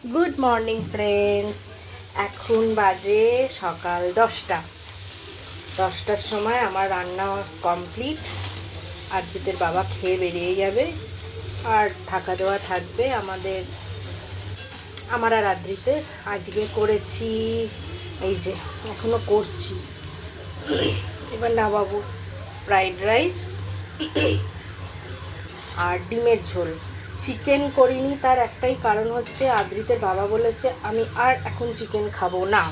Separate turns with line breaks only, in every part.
Good morning friends. এখন বাজে সকাল 10টার সময় আমার রান্না কমপ্লিট। আদ্রিতের বাবা খেয়ে বেরিয়ে যাবে, আর ঢাকা দেওয়া থাকবে আমার আর আদ্রিতে। আজকে করেছি, এই যে এখনো করছি, এবার না বাবু, ফ্রাইড রাইস আর ডিমের ঝোল। চিকেন করিনি, তার একটাই কারণ হচ্ছে আদ্রিতের বাবা বলেছে আমি আর এখন চিকেন খাবো না।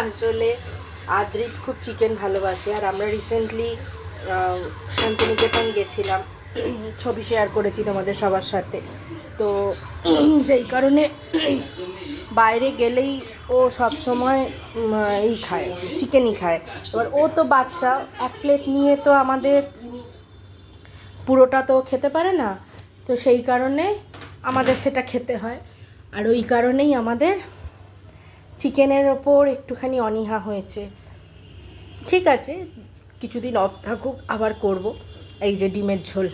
আসলে আদ্রিত খুব চিকেন ভালোবাসে, আর আমরা রিসেন্টলি শান্তিনিকেতন গেছিলাম, ছবি শেয়ার করেছি তোমাদের সবার সাথে। তো সেই কারণে বাইরে গেলেই ও সব সময় এই খায়, চিকেনই খায়। এবার ও তো বাচ্চা, এক প্লেট নিয়ে তো আমাদের পুরোটা তো খেতে পারে না, তো সেই কারণে আমাদের সেটা খেতে হয়। আর ওই কারণেই আমাদের চিকেনের ওপর একটুখানি অনীহা হয়েছে। ঠিক আছে, কিছুদিন অফ থাকুক, আবার করব। এই যে ডিমের ঝোল,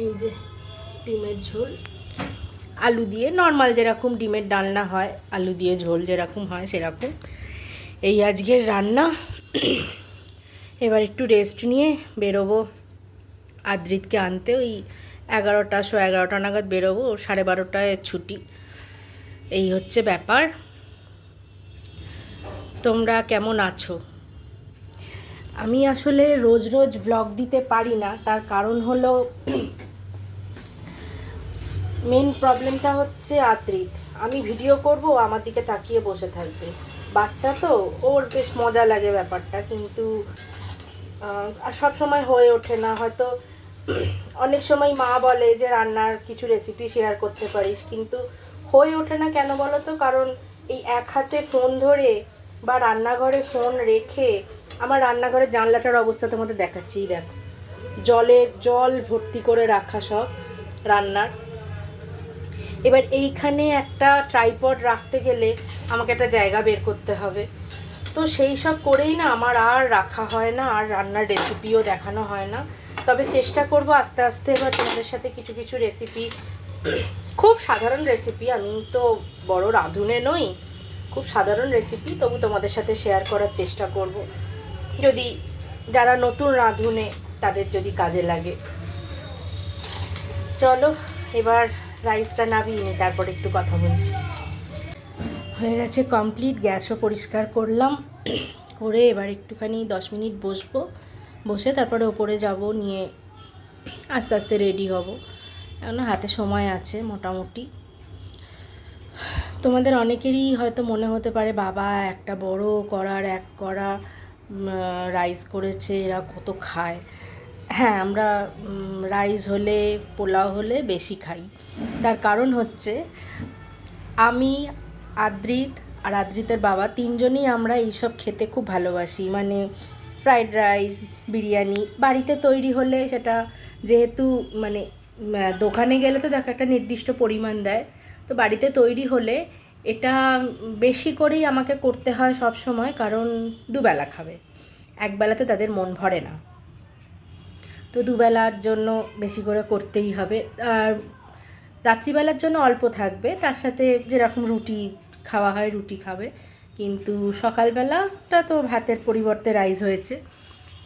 এই যে ডিমের ঝোল আলু দিয়ে, নর্মাল যেরকম ডিমের ডালনা হয় আলু দিয়ে ঝোল যেরকম হয় সেরকম। এই আজকের রান্না। এবার একটু রেস্ট নিয়ে বেরোবো আদ্রিতকে আনতে। ওই 11টা নাগাদ বেরোবো, 12:30টায় ছুটি। এই হচ্ছে ব্যাপার। তোমরা কেমন আছো? আমি আসলে রোজ রোজ ব্লগ দিতে পারি না, তার কারণ হলো মেন প্রবলেমটা হচ্ছে আদ্রিত। আমি ভিডিও করব, আমার দিকে তাকিয়ে বসে থাকবে। বাচ্চা তো, ওর বেশ মজা লাগে ব্যাপারটা, কিন্তু আর সব সময় হয়ে ওঠে না। হয়তো অনেক সময় মা বলে যে রান্নার কিছু রেসিপি শেয়ার করতে পারিস, কিন্তু হয়ে ওঠে না। কেন বলো তো? কারণ এই এক হাতে ফোন ধরে বা রান্নাঘরে ফোন রেখে, আমার রান্নাঘরের জানলাটার অবস্থা তোমাদের দেখাচ্ছি, দেখো জল ভর্তি করে রাখা সব রান্নার। এবার এইখানে একটা ট্রাইপড রাখতে গেলে আমাকে একটা জায়গা বের করতে হবে, তো সেই সব করেই না আমার আর রাখা হয় না, আর রান্নার রেসিপিও দেখানো হয় না। তবে চেষ্টা করব আস্তে আস্তে এবার তোমাদের সাথে কিছু কিছু রেসিপি, খুব সাধারণ রেসিপি, আমি তো বড় রাঁধুনে নই, খুব সাধারণ রেসিপি, তবু তোমাদের সাথে শেয়ার করার চেষ্টা করব, যদি যারা নতুন রাঁধুনে তাদের যদি কাজে লাগে। চলো এবার রাইসটা নামিয়ে নিই, তারপর একটু কথা বলছি। হয়ে গেছে কমপ্লিট, গ্যাসও পরিষ্কার করলাম, করে এবার একটুখানি 10 মিনিট বসবো, বসে তারপরে ওপরে যাব, নিয়ে আস্তে আস্তে রেডি হব। এখন হাতে সময় আছে মোটামুটি। তোমাদের অনেকেরই হয়তো মনে হতে পারে বাবা একটা বড় কড়া রাইস করেছে, এরা কত খায়। হ্যাঁ, আমরা রাইস হলে, পোলাও হলে বেশি খাই। তার কারণ হচ্ছে আমি, আদ্রিত আর আদ্রিতের বাবা, তিনজনই আমরা এইসব খেতে খুব ভালোবাসি। মানে ফ্রাইড রাইস, বিরিয়ানি বাড়িতে তৈরি হলে সেটা, যেহেতু মানে দোকানে গেলে তো দেখো একটা নির্দিষ্ট পরিমাণ দেয়, তো বাড়িতে তৈরি হলে এটা বেশি করেই আমাকে করতে হয় সব সময়, কারণ দুবেলা খাবে, একবেলাতে তাদের মন ভরে না, তো দুবেলার জন্য বেশি করে করতেই হবে। আর রাত্রিবেলার জন্য অল্প থাকবে, তার সাথে যেরকম রুটি খাওয়া হয় রুটি খাবে, কিন্তু সকালবেলাটা তো ভাতের পরিবর্তে রাইস হয়েছে,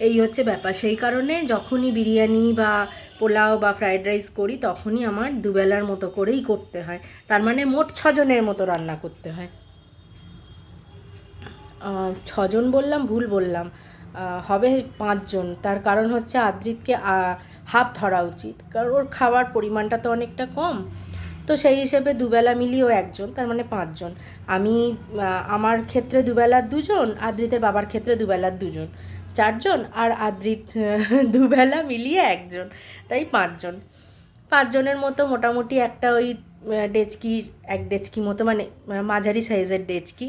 এই হচ্ছে ব্যাপার। সেই কারণে যখনই বিরিয়ানি বা পোলাও বা ফ্রাইড রাইস করি তখনই আমার দুবেলার মতো করেই করতে হয়, তার মানে মোট 6 জনের মতো রান্না করতে হয়। 6 জন বললাম, ভুল বললাম, হবে 5 জন। তার কারণ হচ্ছে আদ্রিতকে হাফ ধরা উচিত, কারণ ওর খাওয়ার পরিমাণটা তো অনেকটা কম, তো সেই হিসেবে দুবেলা মিলিয়েও 1 জন, তার মানে 5 জন। আমি আমার ক্ষেত্রে দুবেলার 2 জন, আদ্রিতের বাবার ক্ষেত্রে দুবেলার 2 জন, 4 জন, আর আদ্রিত দুবেলা মিলিয়ে 1 জন, তাই 5 জন। 5 জনের মতো মোটামুটি একটা ওই ডেচকির 1 ডেচকি মতো, মানে মাঝারি সাইজের ডেচকি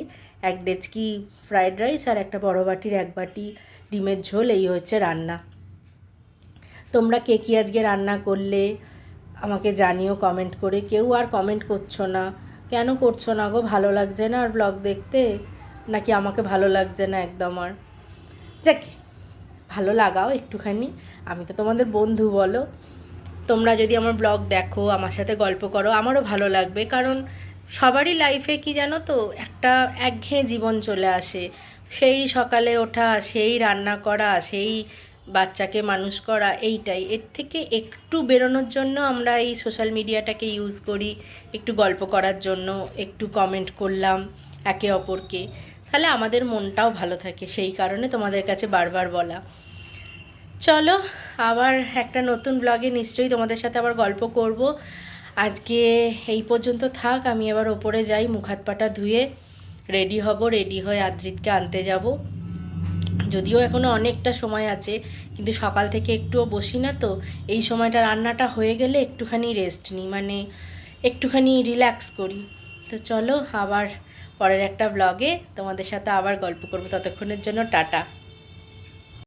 1 ডেচকি ফ্রাইড রাইস, আর একটা বড় বাটির 1 বাটি ডিমের ঝোল, এই হচ্ছে রান্না। তোমরা কে কী আজকে রান্না করলে আমাকে জানিও কমেন্ট করে। কেউ আর কমেন্ট করছো না, কেন করছো না গো? ভালো লাগছে না আর ব্লগ দেখতে, নাকি আমাকে ভালো লাগছে না একদম? আর যাক, ভালো লাগাও একটুখানি, আমি তো তোমাদের বন্ধু, বলো। তোমরা যদি আমার ব্লগ দেখো, আমার সাথে গল্প করো, আমারও ভালো লাগবে। কারণ সবারই লাইফে কি জানো তো, একটা একঘেয়ে জীবন চলে আসে। সেই সকালে ওঠা, সেই রান্না করা, সেই বাচ্চাকে মানুষ করা, এইটাই। এর থেকে একটু বেরোনোর জন্য আমরা এই সোশ্যাল মিডিয়াটাকে ইউজ করি, একটু গল্প করার জন্য, একটু কমেন্ট করলাম একে অপরকে, তাহলে আমাদের মনটাও ভালো থাকে। সেই কারণে তোমাদের কাছে বারবার বলা। চলো, আবার একটা নতুন ব্লগে নিশ্চয়ই তোমাদের সাথে আবার গল্প করব। আজকে এই পর্যন্ত থাক, আমি এবার ওপরে যাই, মুখ হাত পাটা ধুয়ে রেডি হব, রেডি হয়ে আদ্রিতকে আনতে যাব। যদিও এখনও অনেকটা সময় আছে, কিন্তু সকাল থেকে একটুও বসি না তো, এই সময়টা রান্নাটা হয়ে গেলে একটুখানি রেস্ট নিই, মানে একটুখানি রিল্যাক্স করি। তো চলো, আবার পরের একটা ব্লগে তোমাদের সাথে আবার গল্প করব। ততক্ষণের জন্য টাটা।